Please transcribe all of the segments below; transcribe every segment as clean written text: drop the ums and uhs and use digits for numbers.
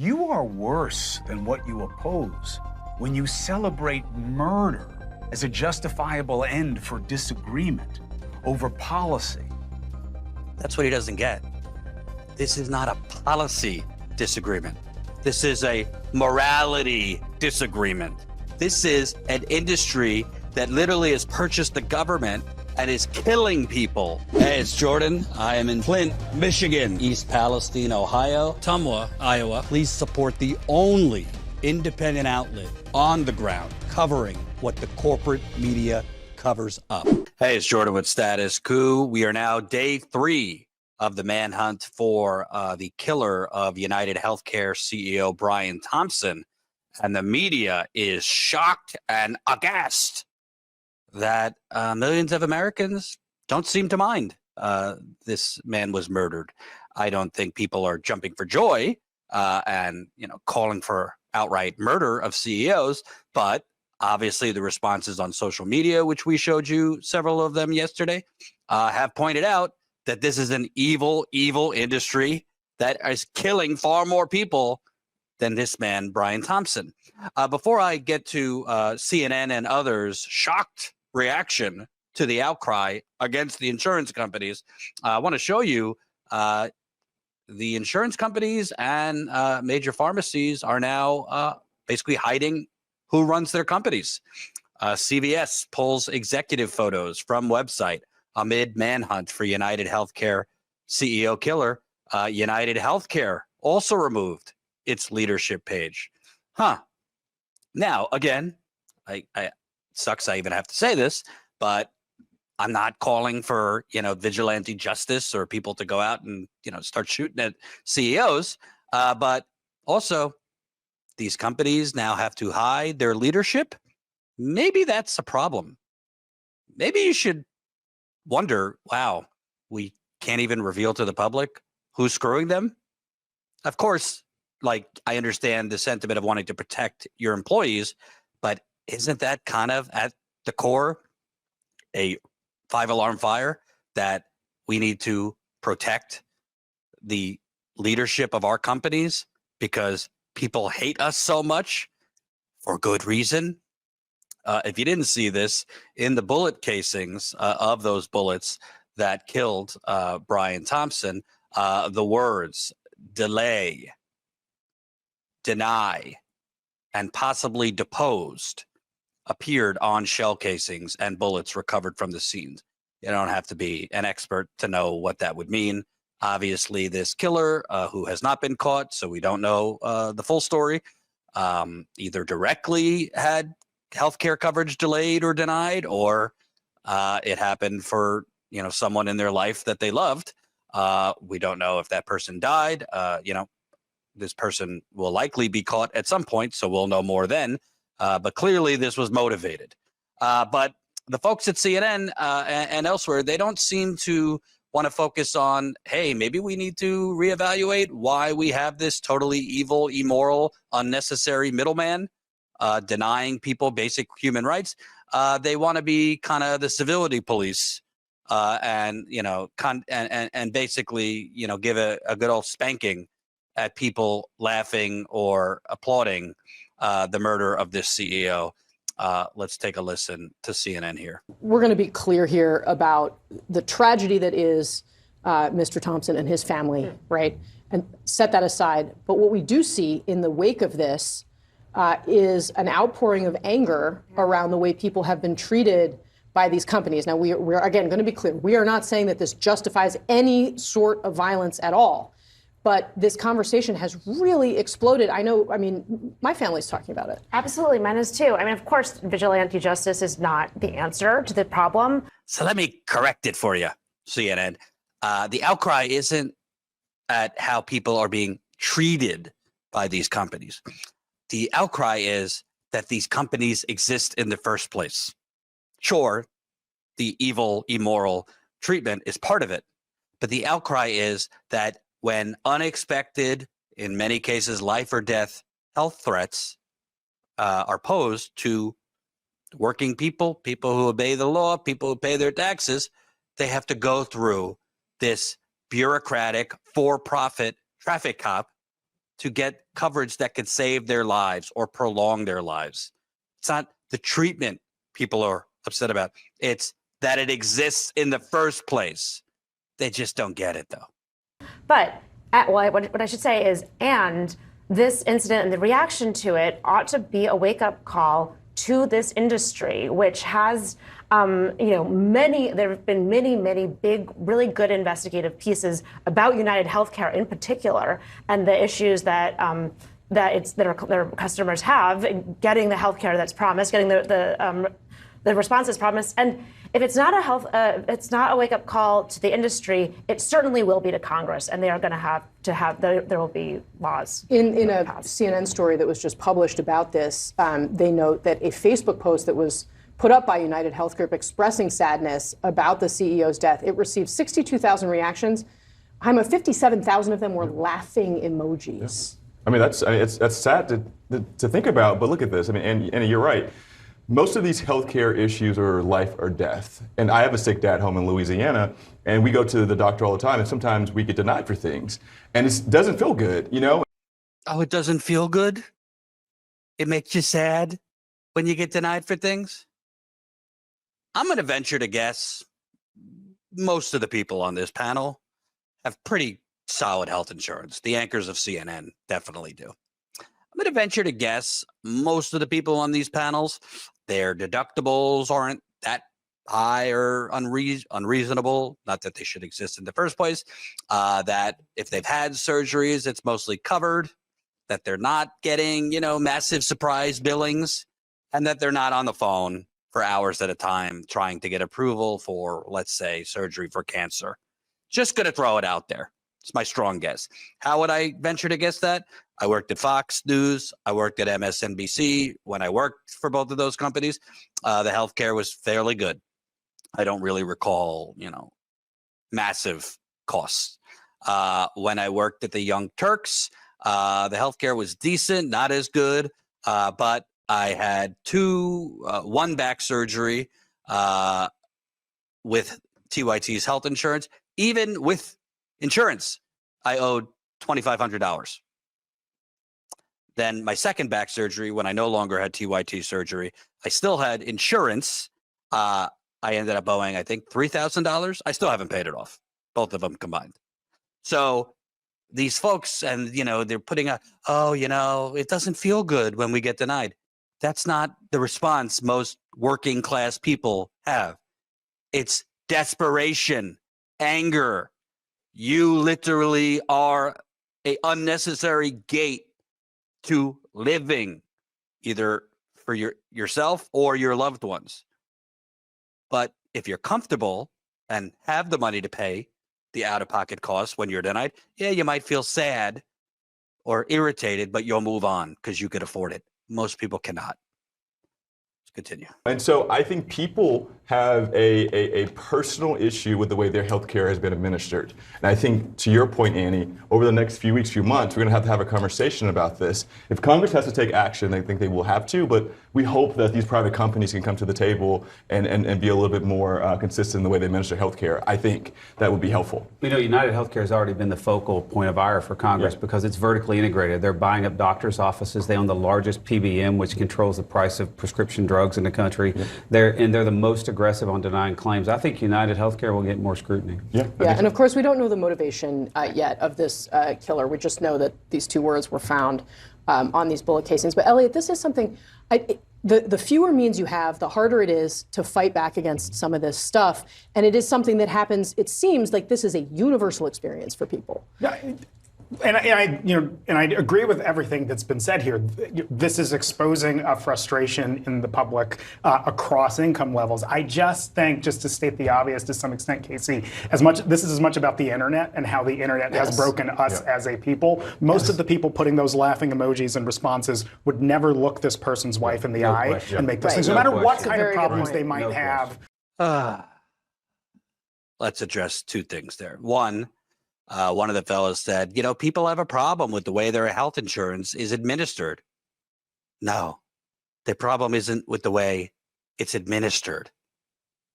You are worse than what you oppose when you celebrate murder as a justifiable end for disagreement over policy. That's what he doesn't get. This is not a policy disagreement. This is a morality disagreement. This is an industry that literally has purchased the government and is killing people. Hey, it's Jordan. I am in Flint, Michigan, East Palestine, Ohio, Tumwa, Iowa. Please support the only independent outlet on the ground covering what the corporate media covers up. Hey, it's Jordan with Status Coup. We are now day 3 of the manhunt for the killer of UnitedHealthcare CEO Brian Thompson. And the media is shocked and aghast that millions of Americans don't seem to mind this man was murdered. I don't think people are jumping for joy and calling for outright murder of CEOs, but obviously the responses on social media, which we showed you several of them yesterday, have pointed out that this is an evil, evil industry that is killing far more people than this man, Brian Thompson. Before I get to CNN and others' shocked reaction to the outcry against the insurance companies, I want to show you the insurance companies and major pharmacies are now basically hiding who runs their companies. CVS pulls executive photos from website amid manhunt for UnitedHealthcare CEO killer. UnitedHealthcare also removed its leadership page. Now, again, I sucks I even have to say this, but I'm not calling for, vigilante justice or people to go out and, start shooting at CEOs. But also, these companies now have to hide their leadership. Maybe that's a problem. Maybe you should wonder, wow, we can't even reveal to the public who's screwing them. Of course, I understand the sentiment of wanting to protect your employees, but isn't that kind of at the core a 5-alarm fire that we need to protect the leadership of our companies because people hate us so much for good reason? If you didn't see this, in the bullet casings of those bullets that killed Brian Thompson, the words delay, deny, and possibly deposed appeared on shell casings and bullets recovered from the scene. You don't have to be an expert to know what that would mean. Obviously, this killer, who has not been caught, so we don't know the full story, either directly had healthcare coverage delayed or denied, or it happened for someone in their life that they loved. We don't know if that person died. This person will likely be caught at some point, so we'll know more then. But clearly this was motivated. But the folks at CNN and elsewhere, they don't seem to want to focus on, hey, maybe we need to reevaluate why we have this totally evil, immoral, unnecessary middleman denying people basic human rights. They want to be kind of the civility police and basically, give a good old spanking at people laughing or applauding the murder of this CEO. Let's take a listen to CNN here. We're going to be clear here about the tragedy that is Mr. Thompson and his family, right? And set that aside. But what we do see in the wake of this is an outpouring of anger around the way people have been treated by these companies. Now, we're again going to be clear. We are not saying that this justifies any sort of violence at all. But this conversation has really exploded. My family's talking about it. Absolutely, mine is too. Of course, vigilante justice is not the answer to the problem. So let me correct it for you, CNN. The outcry isn't at how people are being treated by these companies. The outcry is that these companies exist in the first place. Sure, the evil, immoral treatment is part of it. But the outcry is that when unexpected, in many cases, life or death health threats are posed to working people, people who obey the law, people who pay their taxes, they have to go through this bureaucratic, for-profit traffic cop to get coverage that could save their lives or prolong their lives. It's not the treatment people are upset about. It's that it exists in the first place. They just don't get it, though. But what I should say is, and this incident and the reaction to it ought to be a wake-up call to this industry, which has, there have been many big, really good investigative pieces about UnitedHealthcare in particular, and the issues that their customers have in getting the healthcare that's promised, getting the responses promised. And if it's not it's not a wake-up call to the industry, it certainly will be to Congress, and they are going to have there will be laws. In a CNN story that was just published about this, they note that a Facebook post that was put up by UnitedHealthcare expressing sadness about the CEO's death, it received 62,000 reactions. 57,000 of them were laughing emojis. I mean, that's sad to think about, but look at this. I mean, and you're right. Most of these healthcare issues are life or death. And I have a sick dad home in Louisiana, and we go to the doctor all the time, and sometimes we get denied for things. And it doesn't feel good, you know? Oh, it doesn't feel good? It makes you sad when you get denied for things? I'm going to venture to guess most of the people on this panel have pretty solid health insurance. The anchors of CNN definitely do. I'm going to venture to guess most of the people on these panels, their deductibles aren't that high or unreasonable, not that they should exist in the first place, that if they've had surgeries, it's mostly covered, that they're not getting, massive surprise billings, and that they're not on the phone for hours at a time trying to get approval for, let's say, surgery for cancer. Just going to throw it out there. It's my strong guess. How would I venture to guess that? I worked at Fox News. I worked at MSNBC. When I worked for both of those companies, the healthcare was fairly good. I don't really recall, massive costs. When I worked at the Young Turks, the healthcare was decent, not as good, but I had one back surgery with TYT's health insurance. Even with insurance, I owed $2,500. Then my second back surgery, when I no longer had TYT surgery, I still had insurance. I ended up owing, I think, $3,000. I still haven't paid it off, both of them combined. So these folks, and, they're putting out, it doesn't feel good when we get denied. That's not the response most working class people have. It's desperation, anger. You literally are an unnecessary gate to living, either for yourself or your loved ones. But if you're comfortable and have the money to pay the out-of-pocket costs when you're denied, yeah, you might feel sad or irritated, but you'll move on because you could afford it. Most people cannot. Let's continue. And so I think people have a personal issue with the way their healthcare has been administered. And I think, to your point, Annie, over the next few weeks, few months, we're going to have a conversation about this. If Congress has to take action, I think they will have to, but we hope that these private companies can come to the table and be a little bit more consistent in the way they administer healthcare. I think that would be helpful. UnitedHealthcare has already been the focal point of ire for Congress because it's vertically integrated. They're buying up doctors' offices. They own the largest PBM, which controls the price of prescription drugs in the country. They're the most aggressive on denying claims. I think UnitedHealthcare will get more scrutiny. And of course, we don't know the motivation yet of this killer. We just know that these two words were found on these bullet casings. But Elliot, this is something, the fewer means you have, the harder it is to fight back against some of this stuff. And it is something that happens, it seems like this is a universal experience for people. And I agree with everything that's been said here. This is exposing a frustration in the public across income levels. I just think, just to state the obvious to some extent, Casey, this is as much about the internet and how the internet has broken us as a people. Most of the people putting those laughing emojis and responses would never look this person's wife in the eye and make those things, no matter what kind of problems they might have. Let's address two things there. One of the fellows said, people have a problem with the way their health insurance is administered. No, the problem isn't with the way it's administered.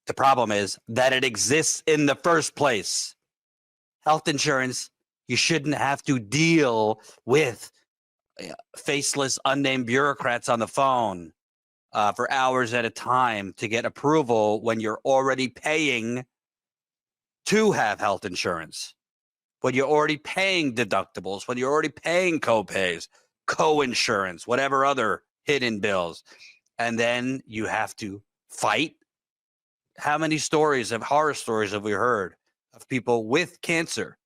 The problem is that it exists in the first place. Health insurance You shouldn't have to deal with faceless, unnamed bureaucrats on the phone for hours at a time to get approval when you're already paying to have health insurance, when you're already paying deductibles, when you're already paying co-pays, co-insurance, whatever other hidden bills. And then you have to fight. How many horror stories have we heard of people with cancer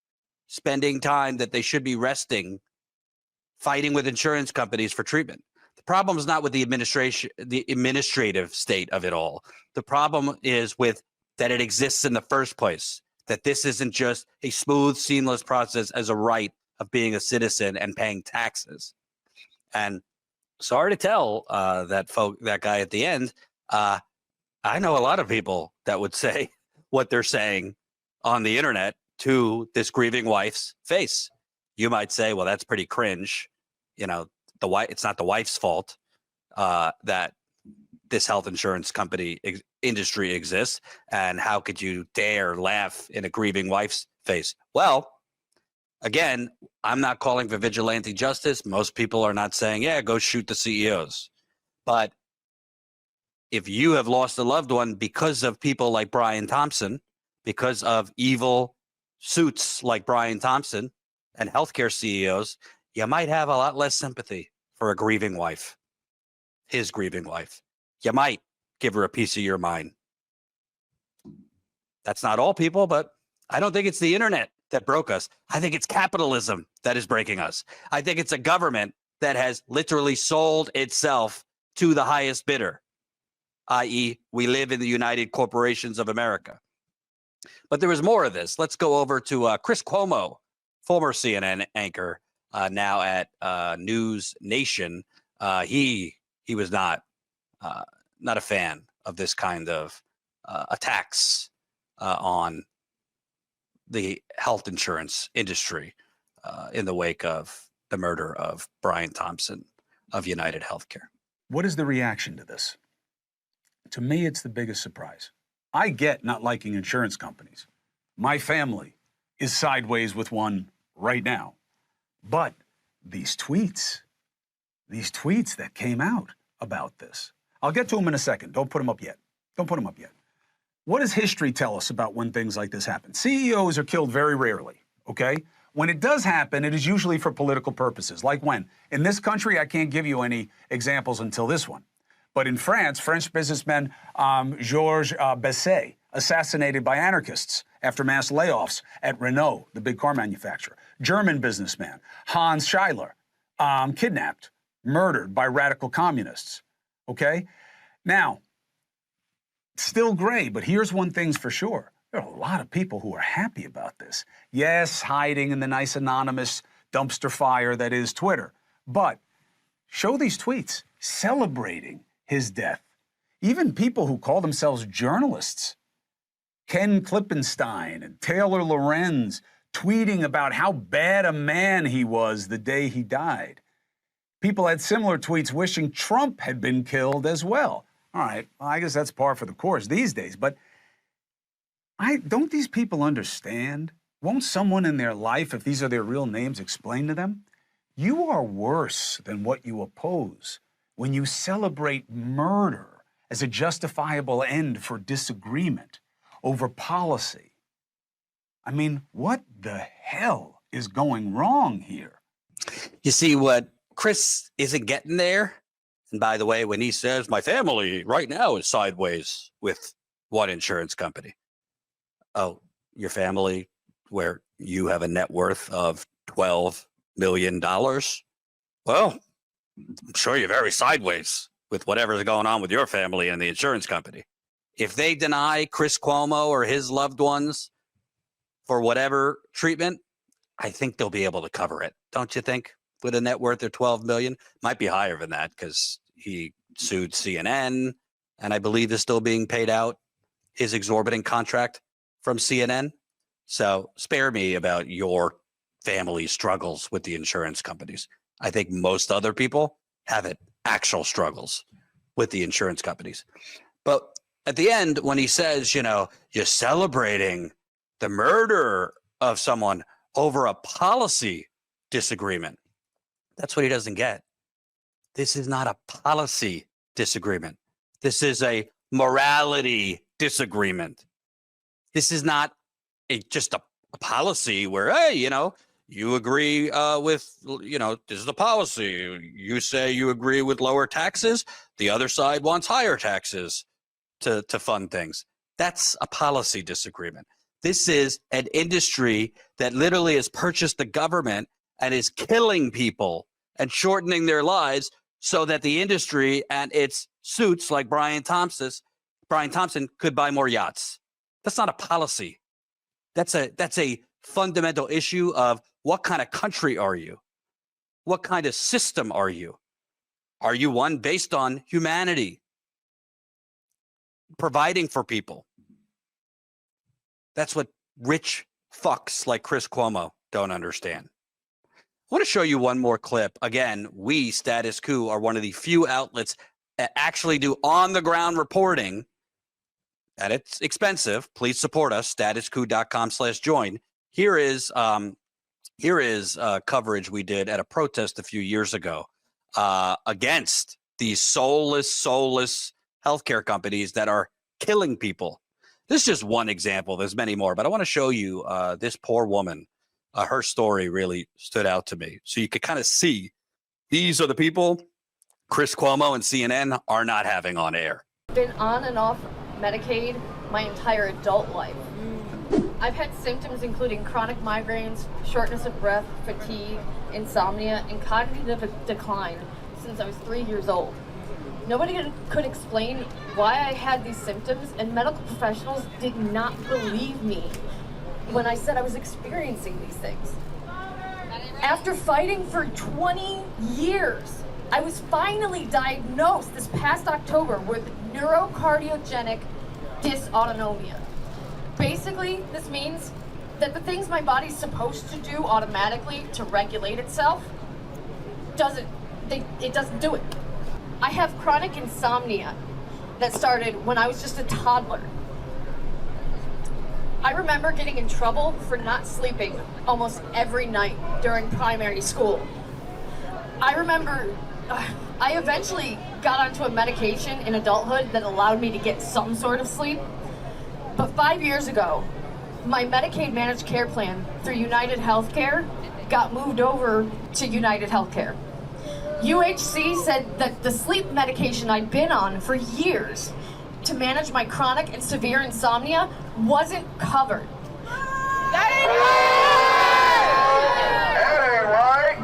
spending time that they should be resting, fighting with insurance companies for treatment? The problem is not with the administrative state of it all. The problem is with that it exists in the first place, that this isn't just a smooth, seamless process as a right of being a citizen and paying taxes. And sorry to tell that guy at the end, I know a lot of people that would say what they're saying on the internet to this grieving wife's face. You might say, well, that's pretty cringe. You know, it's not the wife's fault that this health insurance company industry exists. And how could you dare laugh in a grieving wife's face? Well, again, I'm not calling for vigilante justice. Most people are not saying, yeah, go shoot the CEOs. But if you have lost a loved one because of people like Brian Thompson, because of evil suits like Brian Thompson and healthcare CEOs, you might have a lot less sympathy for a grieving wife, his grieving wife. You might give her a piece of your mind. That's not all people, but I don't think it's the internet that broke us. I think it's capitalism that is breaking us. I think it's a government that has literally sold itself to the highest bidder, i.e., we live in the United Corporations of America. But there is more of this. Let's go over to Chris Cuomo, former CNN anchor, now at News Nation. He was not a fan of this kind of attacks on the health insurance industry in the wake of the murder of Brian Thompson of UnitedHealthcare. What is the reaction to this? To me, it's the biggest surprise. I get not liking insurance companies. My family is sideways with one right now. But these tweets that came out about this, I'll get to them in a second. Don't put them up yet. What does history tell us about when things like this happen? CEOs are killed very rarely, okay? When it does happen, it is usually for political purposes. Like when? In this country, I can't give you any examples until this one. But in France, French businessman Georges Besset, assassinated by anarchists after mass layoffs at Renault, the big car manufacturer. German businessman Hans Schuyler, kidnapped, murdered by radical communists. Okay? Now, still gray, but here's one thing's for sure. There are a lot of people who are happy about this. Yes, hiding in the nice anonymous dumpster fire that is Twitter. But show these tweets celebrating his death. Even people who call themselves journalists, Ken Klippenstein and Taylor Lorenz, tweeting about how bad a man he was the day he died. People had similar tweets wishing Trump had been killed as well. All right, well, I guess that's par for the course these days, but don't these people understand? Won't someone in their life, if these are their real names, explain to them? You are worse than what you oppose when you celebrate murder as a justifiable end for disagreement over policy. I mean, what the hell is going wrong here? You see what Chris isn't getting there? And by the way, when he says, my family right now is sideways with one insurance company. Oh, your family where you have a net worth of $12 million? Well, I'm sure you're very sideways with whatever's going on with your family and the insurance company. If they deny Chris Cuomo or his loved ones for whatever treatment, I think they'll be able to cover it. Don't you think? With a net worth of $12 million, might be higher than that because he sued CNN and I believe is still being paid out his exorbitant contract from CNN. So spare me about your family struggles with the insurance companies. I think most other people have actual struggles with the insurance companies. But at the end, when he says, you're celebrating the murder of someone, over a policy disagreement. That's what he doesn't get. This is not a policy disagreement. This is a morality disagreement. This is not just a policy where, hey, you agree with, this is the policy. You say you agree with lower taxes. The other side wants higher taxes to fund things. That's a policy disagreement. This is an industry that literally has purchased the government and is killing people and shortening their lives so that the industry and its suits like Brian Thompson could buy more yachts. That's not a policy. That's a fundamental issue of what kind of country are you? What kind of system are you? Are you one based on humanity, providing for people? That's what rich fucks like Chris Cuomo don't understand. I want to show you one more clip. Again, we, Status Coup, are one of the few outlets that actually do on-the-ground reporting, and it's expensive. Please support us, statuscoup.com/join. Here is coverage we did at a protest a few years ago against these soulless healthcare companies that are killing people. This is just one example. There's many more, but I want to show you this poor woman. Her story really stood out to me. So you could kind of see these are the people Chris Cuomo and CNN are not having on air. Been on and off Medicaid my entire adult life. I've had symptoms including chronic migraines, shortness of breath, fatigue, insomnia, and cognitive decline since I was 3 years old. Nobody could explain why I had these symptoms, and medical professionals did not believe me when I said I was experiencing these things. After fighting for 20 years, I was finally diagnosed this past October with neurocardiogenic dysautonomia. Basically, this means that the things my body's supposed to do automatically to regulate itself it doesn't do it. I have chronic insomnia that started when I was just a toddler. I remember getting in trouble for not sleeping almost every night during primary school. I remember I eventually got onto a medication in adulthood that allowed me to get some sort of sleep. But 5 years ago, my Medicaid managed care plan through UnitedHealthcare got moved over to UnitedHealthcare. UHC said that the sleep medication I'd been on for years to manage my chronic and severe insomnia wasn't covered.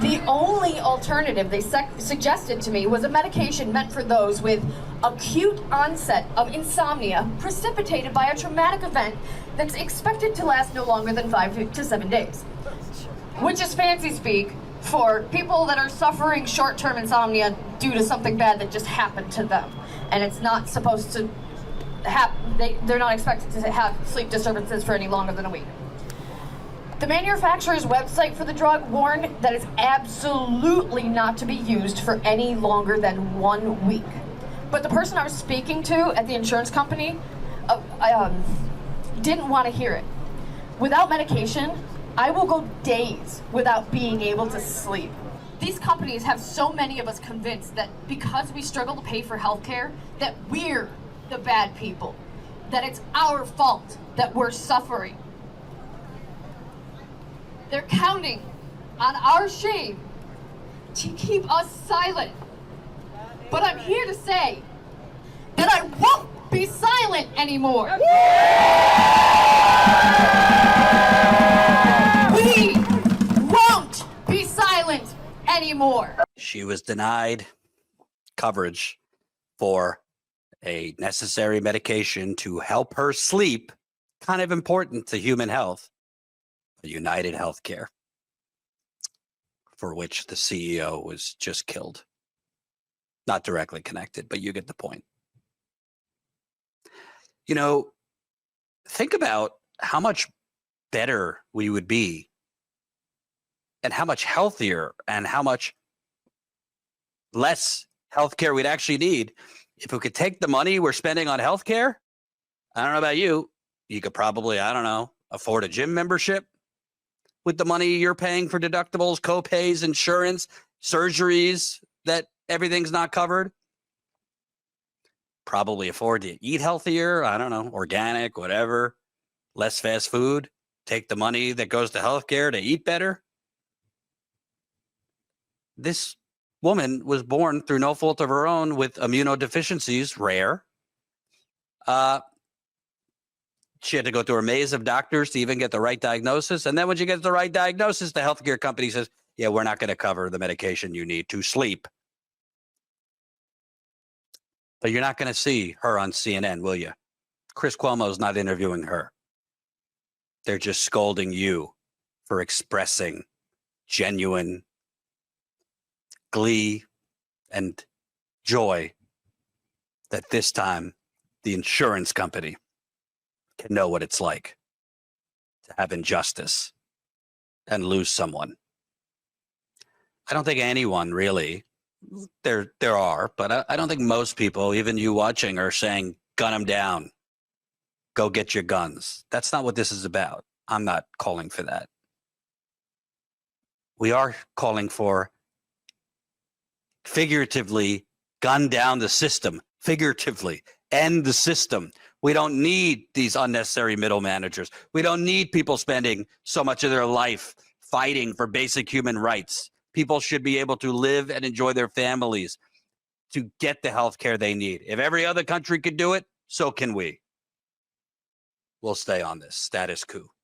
The only alternative they suggested to me was a medication meant for those with acute onset of insomnia precipitated by a traumatic event that's expected to last no longer than 5 to 7 days, which is fancy speak for people that are suffering short-term insomnia due to something bad that just happened to them, and it's not supposed to they're not expected to have sleep disturbances for any longer than a week. The manufacturer's website for the drug warned that it's absolutely not to be used for any longer than 1 week. But the person I was speaking to at the insurance company didn't want to hear it. Without medication, I will go days without being able to sleep. These companies have so many of us convinced that because we struggle to pay for healthcare, that we're the bad people, that it's our fault that we're suffering. They're counting on our shame to keep us silent. But I'm here to say that I won't be silent anymore. We won't be silent anymore. She was denied coverage for a necessary medication to help her sleep, kind of important to human health, UnitedHealthcare, for which the CEO was just killed. Not directly connected, but you get the point. You know, think about how much better we would be and how much healthier and how much less healthcare we'd actually need if we could take the money we're spending on healthcare. I don't know about you. You could probably, afford a gym membership, with the money you're paying for deductibles, co-pays, insurance, surgeries that everything's not covered? Probably afford to eat healthier. I don't know, organic, whatever, less fast food, take the money that goes to healthcare to eat better. This woman was born through no fault of her own with immunodeficiencies, rare. She had to go through a maze of doctors to even get the right diagnosis. And then when she gets the right diagnosis, the healthcare company says, yeah, we're not going to cover the medication you need to sleep. But you're not going to see her on CNN, will you? Chris Cuomo's not interviewing her. They're just scolding you for expressing genuine glee and joy that this time the insurance company can know what it's like to have injustice and lose someone. I don't think anyone really, there are, but I don't think most people, even you watching, are saying, gun them down, go get your guns. That's not what this is about. I'm not calling for that. We are calling for figuratively gun down the system, figuratively end the system. We don't need these unnecessary middle managers. We don't need people spending so much of their life fighting for basic human rights. People should be able to live and enjoy their families, to get the health care they need. If every other country could do it, so can we. We'll stay on this. Status Coup.